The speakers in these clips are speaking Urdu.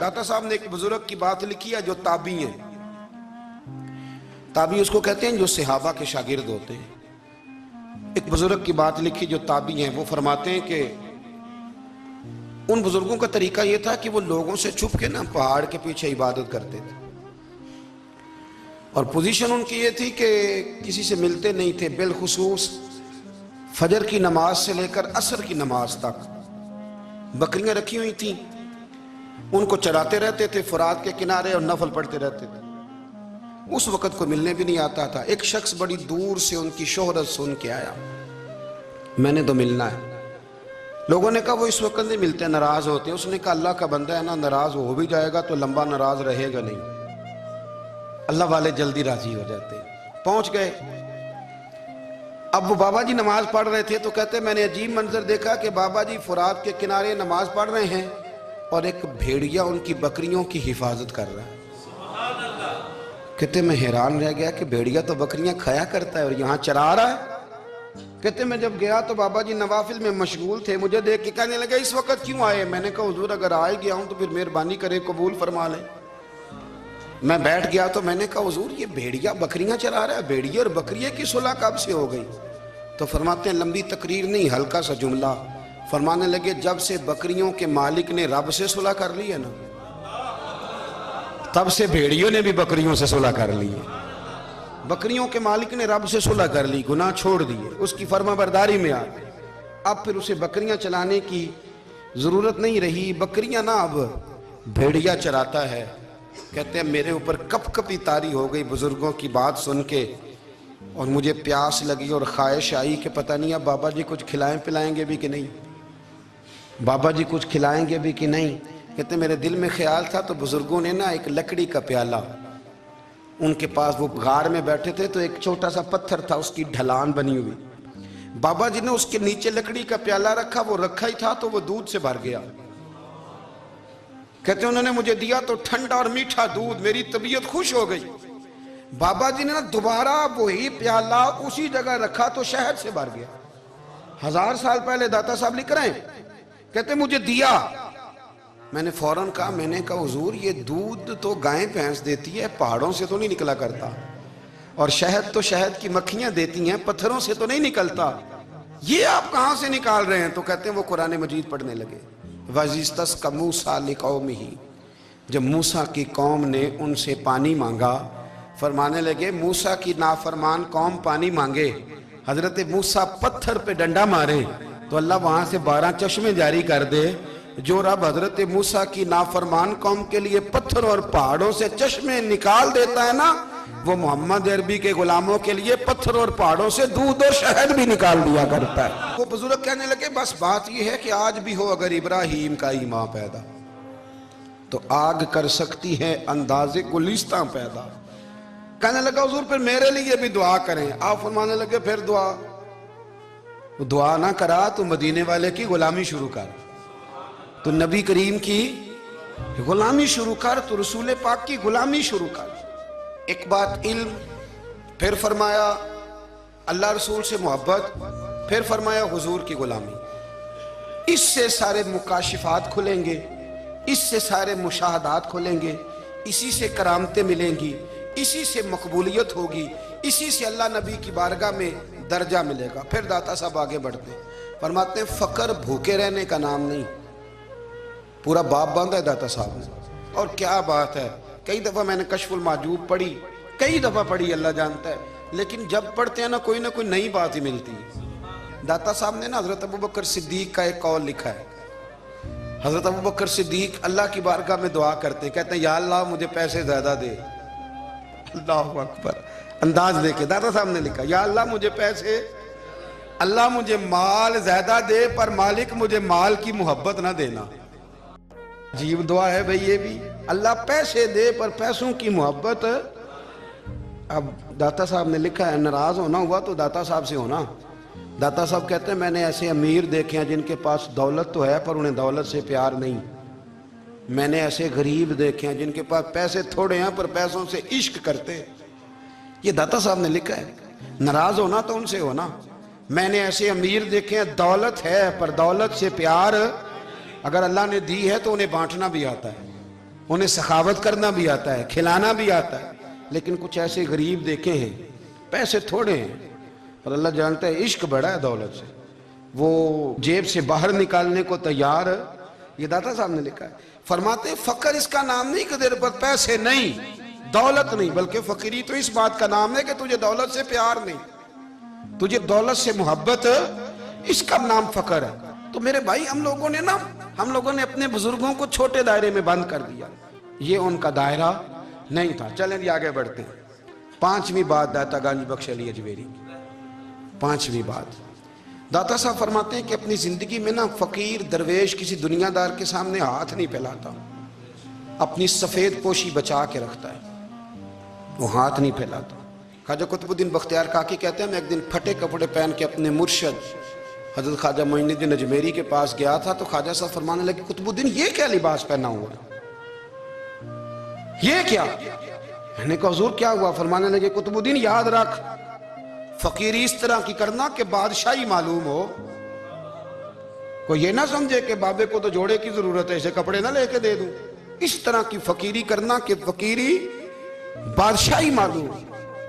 داتا صاحب نے ایک بزرگ کی بات لکھی ہے جو تابعی ہیں، تابعی اس کو کہتے ہیں جو صحابہ کے شاگرد ہوتے ہیں. ایک بزرگ کی بات لکھی جو تابعی ہیں، وہ فرماتے ہیں کہ ان بزرگوں کا طریقہ یہ تھا کہ وہ لوگوں سے چھپ کے نا پہاڑ کے پیچھے عبادت کرتے تھے، اور پوزیشن ان کی یہ تھی کہ کسی سے ملتے نہیں تھے، بالخصوص فجر کی نماز سے لے کر عصر کی نماز تک بکریاں رکھی ہوئی تھیں، ان کو چراتے رہتے تھے فرات کے کنارے اور نفل پڑھتے رہتے تھے. اس وقت کو ملنے بھی نہیں آتا تھا. ایک شخص بڑی دور سے ان کی شہرت سن کے آیا، میں نے تو ملنا ہے. لوگوں نے کہا وہ اس وقت نہیں ملتے، ناراض ہوتے ہیں. اس نے کہا اللہ کا بندہ ہے نا، ناراض ہو بھی جائے گا تو لمبا ناراض رہے گا نہیں، اللہ والے جلدی راضی ہو جاتے ہیں. پہنچ گئے. اب وہ بابا جی نماز پڑھ رہے تھے تو کہتے میں نے عجیب منظر دیکھا کہ بابا جی فرات کے کنارے نماز پڑھ رہے ہیں اور ایک بھیڑیا ان کی بکریوں کی حفاظت کر رہا ہے. کہتے میں حیران رہ گیا کہ بھیڑیا تو بکریاں کھایا کرتا ہے اور یہاں چرا رہا ہے. کہتے میں جب گیا تو بابا جی نوافل میں مشغول تھے، مجھے دیکھ کے کہنے لگے اس وقت کیوں آئے؟ میں نے کہا حضور اگر آئے گیا ہوں تو پھر مہربانی کرے قبول فرما لیں. میں بیٹھ گیا تو میں نے کہا حضور یہ بھیڑیا بکریاں چرا رہا ہے، بھیڑیا اور بکریے کی صلح کب سے ہو گئی؟ تو فرماتے ہیں لمبی تقریر نہیں، ہلکا سا جملہ. فرمانے لگے جب سے بکریوں کے مالک نے رب سے صلح کر لی ہے نا، تب سے بھیڑیوں نے بھی بکریوں سے صلح کر لی ہے. بکریوں کے مالک نے رب سے صلح کر لی، گناہ چھوڑ دیے، اس کی فرما برداری میں آ گئے. اب پھر اسے بکریاں چلانے کی ضرورت نہیں رہی. بکریاں نہ اب بھیڑیا چراتا ہے. کہتے ہیں میرے اوپر کپ کپی طاری ہو گئی بزرگوں کی بات سن کے، اور مجھے پیاس لگی اور خواہش آئی کہ پتہ نہیں اب بابا جی کچھ کھلائیں پلائیں گے بھی کہ نہیں، بابا جی کچھ کھلائیں گے بھی کہ نہیں. کہتے میرے دل میں خیال تھا تو بزرگوں نے نا ایک لکڑی کا پیالہ، ان کے پاس وہ غار میں بیٹھے تھے تو ایک چھوٹا سا پتھر تھا، اس کی ڈھلان بنی ہوئی. بابا جی نے اس کے نیچے لکڑی کا پیالہ رکھا، وہ رکھا ہی تھا تو وہ دودھ سے بھر گیا. کہتے انہوں نے مجھے دیا تو ٹھنڈا اور میٹھا دودھ، میری طبیعت خوش ہو گئی. بابا جی نے دوبارہ وہی پیالہ اسی جگہ رکھا تو شہد سے بھر گیا. 1000 سال پہلے داتا صاحب لکھ رہے ہیں. کہتے مجھے دیا. میں نے فوراً کہا، میں نے کہا حضور یہ دودھ تو گائیں بھینس دیتی ہے، پہاڑوں سے تو نہیں نکلا کرتا، اور شہد تو شہد کی مکھیاں دیتی ہیں، پتھروں سے تو نہیں نکلتا، یہ آپ کہاں سے نکال رہے ہیں؟ تو کہتے ہیں وہ قرآن مجید پڑھنے لگے. وَإِذِ اسْتَسْقَىٰ مُوسَىٰ لِقَوْمِهِ، جب موسیٰ کی قوم نے ان سے پانی مانگا، فرمانے لگے موسیٰ کی نافرمان قوم پانی مانگے، حضرت موسیٰ پتھر پہ ڈنڈا مارے تو اللہ وہاں سے 12 چشمے جاری کر دے. جو رب حضرت موسیٰ کی نافرمان قوم کے لیے پتھر اور پہاڑوں سے چشمے نکال دیتا ہے نا، وہ محمد عربی کے غلاموں کے لیے پتھر اور پہاڑوں سے دودھ اور شہد بھی نکال دیا کرتا ہے. وہ بزرگ کہنے لگے بس بات یہ ہے کہ آج بھی ہو اگر ابراہیم کا ایمان پیدا تو آگ کر سکتی ہے انداز گلستاں پیدا. کہنے لگا حضور پھر میرے لیے بھی دعا کریں. آپ فرمانے لگے پھر دعا نہ کرا تو مدینے والے کی غلامی شروع کر، تو نبی کریم کی غلامی شروع کر، تو رسول پاک کی غلامی شروع کر. ایک بات علم، پھر فرمایا اللہ رسول سے محبت، پھر فرمایا حضور کی غلامی. اس سے سارے مکاشفات کھلیں گے، اس سے سارے مشاہدات کھلیں گے، اسی سے کرامتیں ملیں گی، اسی سے مقبولیت ہوگی، اسی سے اللہ نبی کی بارگاہ میں درجہ ملے گا. پھر داتا صاحب آگے بڑھتے فرماتے ہیں فقر بھوکے رہنے کا نام نہیں. پورا باب باندھا ہے داتا صاحب نے، اور کیا بات ہے. کئی دفعہ میں نے کشف المحجوب پڑھی، کئی دفعہ پڑھی، اللہ جانتا ہے، لیکن جب پڑھتے ہیں نہ کوئی نئی بات ہی ملتی ہے. داتا صاحب نے نا حضرت ابوبکر صدیق کا ایک قول لکھا ہے. حضرت ابوبکر صدیق اللہ کی بارگاہ میں دعا کرتے، کہتے ہیں یا اللہ مجھے پیسے زیادہ دے. اللہ اکبر، انداز دیکھے داتا صاحب نے لکھا یا اللہ مجھے پیسے، اللہ مجھے مال زیادہ دے پر مالک مجھے مال کی محبت نہ دینا. عجیب دعا ہے بھئی یہ بھی، اللہ پیسے دے پر پیسوں کی محبت. اب داتا صاحب نے لکھا ہے ناراض ہونا ہوا تو داتا صاحب سے ہونا. داتا صاحب کہتے ہیں میں نے ایسے امیر دیکھے ہیں جن کے پاس دولت تو ہے پر انہیں دولت سے پیار نہیں. میں نے ایسے غریب دیکھے ہیں جن کے پاس پیسے تھوڑے ہیں پر پیسوں سے عشق کرتے. یہ داتا صاحب نے لکھا ہے. ناراض ہونا تو ان سے ہونا. میں نے ایسے امیر دیکھے ہیں دولت ہے پر دولت سے پیار، اگر اللہ نے دی ہے تو انہیں بانٹنا بھی آتا ہے. انہیں سخاوت کرنا بھی آتا ہے, کھلانا بھی آتا ہے, لیکن کچھ ایسے غریب دیکھے ہیں, پیسے تھوڑے ہیں اور اللہ جانتا ہے عشق بڑا ہے دولت سے, وہ جیب سے باہر نکالنے کو تیار. یہ داتا صاحب نے لکھا ہے, فرماتے ہیں فقر اس کا نام نہیں کہ تیرے پر پیسے نہیں, دولت نہیں, بلکہ فقیری تو اس بات کا نام ہے کہ تجھے دولت سے پیار نہیں, تجھے دولت سے محبت, اس کا نام فقر ہے. تو میرے بھائی ہم لوگوں نے اپنے بزرگوں کو چھوٹے دائرے میں بند کر دیا, یہ ان کا دائرہ نہیں تھا. چلیں جی آگے بڑھتے ہیں. 5ویں بات داتا گانجی بخش علی اجمیری کی. 5ویں بات داتا صاحب فرماتے ہیں کہ اپنی زندگی میں نا فقیر درویش کسی دنیا دار کے سامنے ہاتھ نہیں پھیلاتا, اپنی سفید پوشی بچا کے رکھتا ہے, وہ ہاتھ نہیں پھیلاتا. خواجہ قطب الدین بختیار کاکی کہتے ہیں میں ایک دن پھٹے کپڑے پہن کے اپنے مرشد حضرت خواجہ معین الدین اجمیری کے پاس گیا تھا, تو خواجہ صاحب فرمانے لگے قطب الدین یہ کیا لباس پہنا ہوا ہے, یہ کیا؟ میں نے کہا حضور کیا ہوا؟ فرمانے لگے قطب الدین یاد رکھ, فقیری اس طرح کی کرنا کہ بادشاہی معلوم ہو, کوئی یہ نہ سمجھے کہ بابے کو تو جوڑے کی ضرورت ہے اسے کپڑے نہ لے کے دے دوں. اس طرح کی فقیری کرنا کہ فقیری بادشاہی معلوم.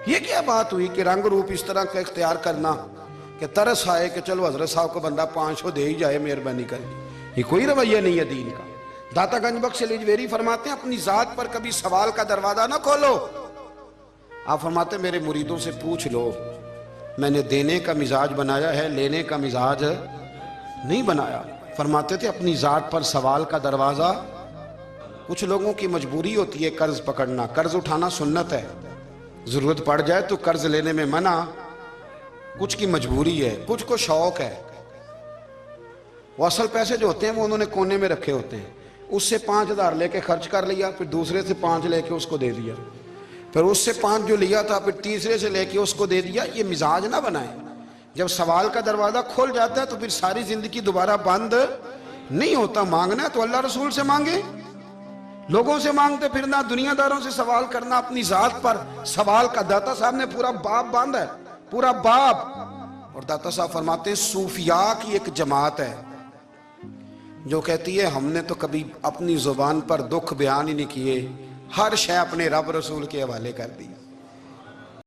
یہ کیا بات ہوئی کہ رنگ روپ اس طرح کا اختیار کرنا کہ ترس آئے کہ چلو حضرت صاحب کو بندہ 500 دے ہی جائے مہربانی کر دی. یہ کوئی رویہ نہیں ہے دین کا. داتا گنج بخش علی اجمیری فرماتے ہیں اپنی ذات پر کبھی سوال کا دروازہ نہ کھولو. آپ فرماتے ہیں میرے مریدوں سے پوچھ لو, میں نے دینے کا مزاج بنایا ہے, لینے کا مزاج نہیں بنایا. فرماتے تھے اپنی ذات پر سوال کا دروازہ, کچھ لوگوں کی مجبوری ہوتی ہے قرض پکڑنا, قرض اٹھانا سنت ہے, ضرورت پڑ جائے تو قرض لینے میں منع, کچھ کی مجبوری ہے, کچھ کو شوق ہے. وہ اصل پیسے جو ہوتے ہیں وہ انہوں نے کونے میں رکھے ہوتے ہیں, اس سے 5,000 لے کے خرچ کر لیا, پھر دوسرے سے 5 لے کے اس کو دے دیا, پھر اس سے 5 جو لیا تھا پھر تیسرے سے لے کے اس کو دے دیا. یہ مزاج نہ بنائیں. جب سوال کا دروازہ کھول جاتا ہے تو پھر ساری زندگی دوبارہ بند نہیں ہوتا. مانگنا ہے تو اللہ رسول سے مانگے, لوگوں سے مانگتے پھرنا, دنیا داروں سے سوال کرنا, اپنی ذات پر سوال کا. داتا صاحب نے پورا باب باندھا ہے, پورا باب. اور داتا صاحب فرماتے ہیں صوفیاء کی ایک جماعت ہے جو کہتی ہے ہم نے تو کبھی اپنی زبان پر دکھ بیان ہی نہیں کیے, ہر شے اپنے رب رسول کے حوالے کر دی.